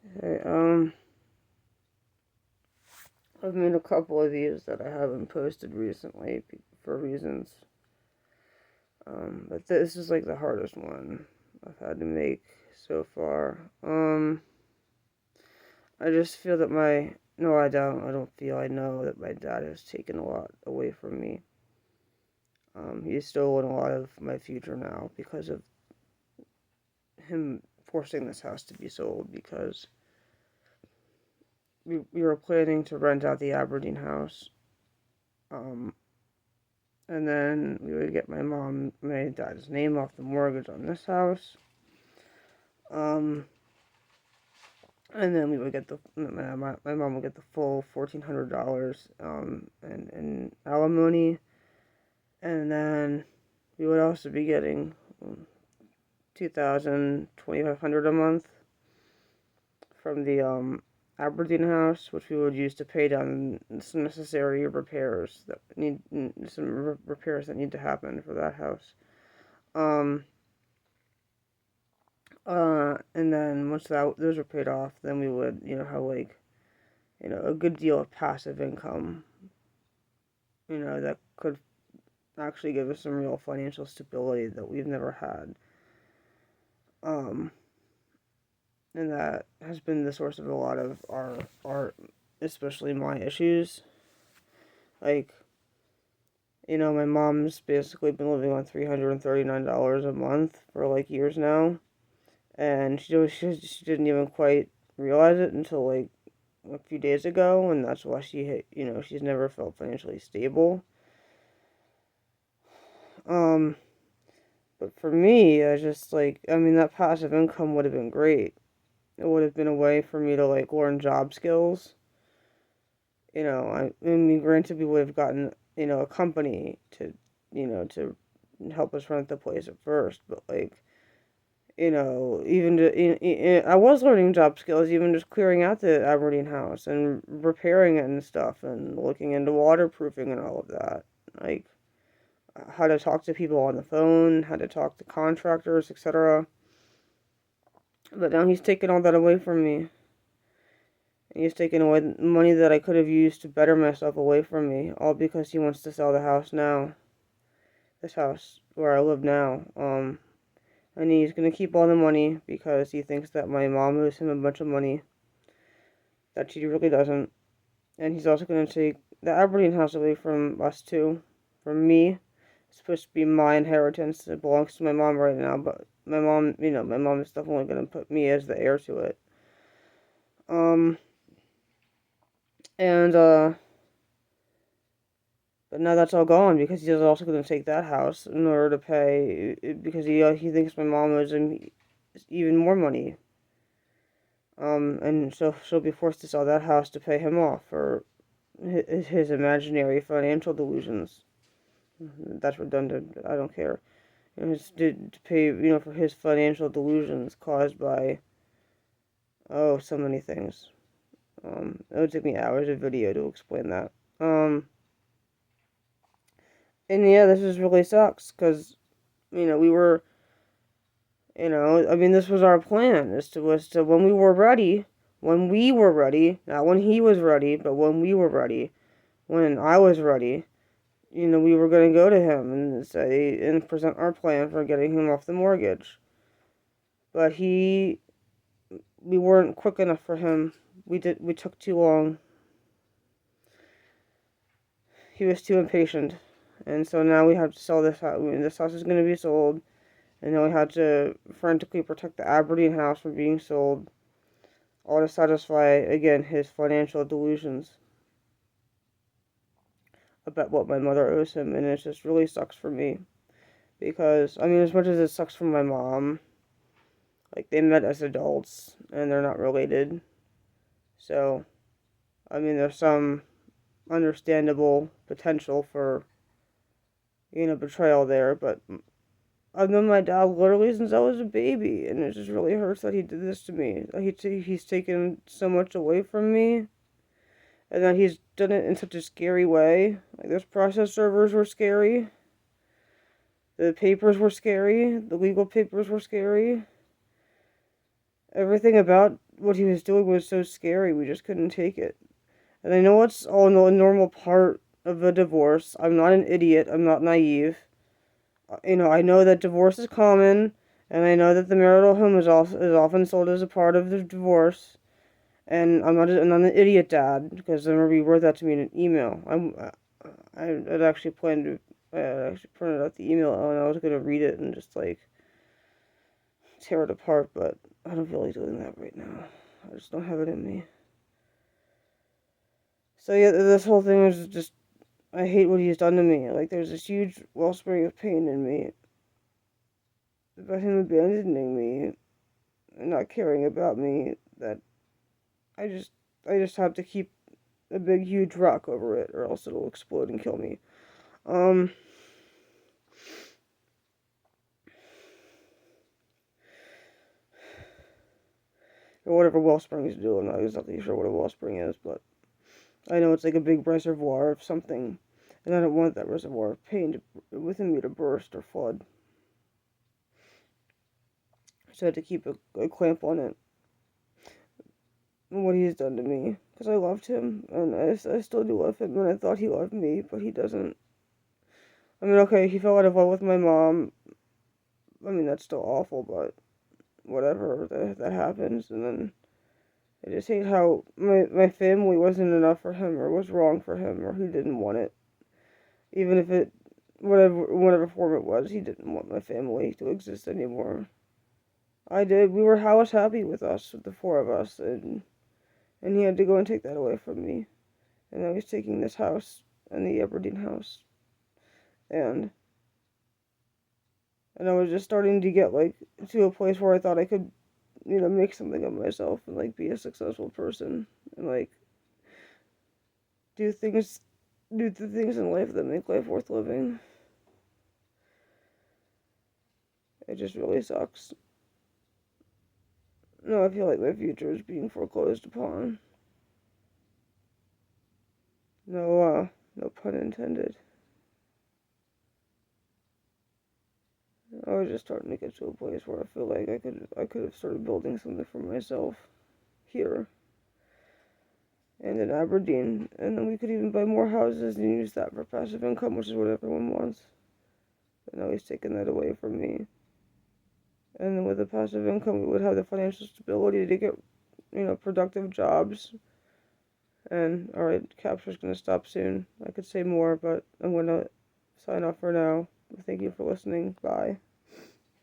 Hey, I've made a couple of these that I haven't posted recently for reasons. But this is like the hardest one I've had to make so far. I just feel that no, I don't. I don't feel. I know that my dad has taken a lot away from me. He's stolen a lot of my future now because of him forcing this house to be sold because we were planning to rent out the Aberdeen house. Um, and then we would get my dad's name off the mortgage on this house. Um, and then we would get my mom would get the full $1,400 in alimony, and then we would also be getting 2,000 2,500 a month from the Aberdeen house, which we would use to pay down some necessary repairs that need some repairs that need to happen for that house. Um, and then once those were paid off, then we would, have like, a good deal of passive income, that could actually give us some real financial stability that we've never had. Um, and that has been the source of a lot of our, especially my issues. Like, my mom's basically been living on $339 a month for like years now, and she didn't even quite realize it until like a few days ago, and that's why she's never felt financially stable. Um, but for me, I just like, I mean, that passive income would have been great. It would have been a way for me to like learn job skills. I mean, granted, we would have gotten, a company to help us rent the place at first, but like, even I was learning job skills, even just clearing out the Aberdeen house and repairing it and stuff, and looking into waterproofing and all of that. Like, how to talk to people on the phone, how to talk to contractors, etc. But now he's taken all that away from me. He's taken away money that I could have used to better myself away from me, all because he wants to sell the house now. This house where I live now. And he's gonna keep all the money because he thinks that my mom owes him a bunch of money that she really doesn't. And he's also gonna take the Aberdeen house away from us too, from me. It's supposed to be my inheritance. It belongs to my mom right now, but my mom is definitely gonna put me as the heir to it. Um, and But now that's all gone because he's also going to take that house in order to pay because he thinks my mom owes him even more money. And so she'll be forced to sell that house to pay him off for his imaginary financial delusions. That's redundant. I don't care. To pay for his financial delusions caused by so many things. It would take me hours of video to explain that. And yeah, this just really sucks because we were. I mean, this was our plan. Was to when we were ready, not when he was ready, but when we were ready, when I was ready, we were going to go to him and say and present our plan for getting him off the mortgage. But we weren't quick enough for him. We took too long. He was too impatient, and so now we have to sell this house. This house is going to be sold, and then we had to frantically protect the Aberdeen house from being sold, all to satisfy, again, his financial delusions about what my mother owes him, and it just really sucks for me. Because, I mean, as much as it sucks for my mom, like, they met as adults, and they're not related. So, I mean, there's some understandable potential for, betrayal there, but I've known my dad literally since I was a baby, and it just really hurts that he did this to me. He's taken so much away from me, and that he's done it in such a scary way. Like, those process servers were scary. The papers were scary. The legal papers were scary. Everything about what he was doing was so scary. We just couldn't take it. And I know it's all a normal part of a divorce. I'm not an idiot. I'm not naive. I know that divorce is common, and I know that the marital home is often sold as a part of the divorce. And I'm not an idiot dad, because I remember you wrote that to me in an email. I had actually planned to, I had actually printed out the email and I was gonna read it and just like tear it apart, but I don't feel like doing that right now. I just don't have it in me. So yeah, this whole thing was just, I hate what he's done to me. Like, there's this huge wellspring of pain in me about him abandoning me and not caring about me, that I just I just have to keep a big huge rock over it, or else it'll explode and kill me. Um or whatever wellsprings do. I'm not exactly sure what a wellspring is, but I know it's like a big reservoir of something, and I don't want that reservoir of pain within me to burst or flood. So I had to keep a clamp on it. And what he's done to me, because I loved him, and I still do love him, and I thought he loved me, but he doesn't. I mean, okay, he fell out of love with my mom. I mean, that's still awful, but whatever, that happens. And then I just hate how my family wasn't enough for him, or was wrong for him, or he didn't want it. Even if it, whatever form it was, he didn't want my family to exist anymore. I did. I was happy with us, with the four of us, and he had to go and take that away from me. And now he's taking this house, and the Aberdeen house. And I was just starting to get, like, to a place where I thought I could, make something of myself and, like, be a successful person. And, like, do things, do the things in life that make life worth living. It just really sucks. No, I feel like my future is being foreclosed upon. No pun intended. I was just starting to get to a place where I feel like I could have started building something for myself here and in Aberdeen, and then we could even buy more houses and use that for passive income, which is what everyone wants. But now he's taken that away from me. And then with the passive income, we would have the financial stability to get, productive jobs. And alright, capture's gonna stop soon. I could say more, but I'm gonna sign off for now. Thank you for listening. Bye.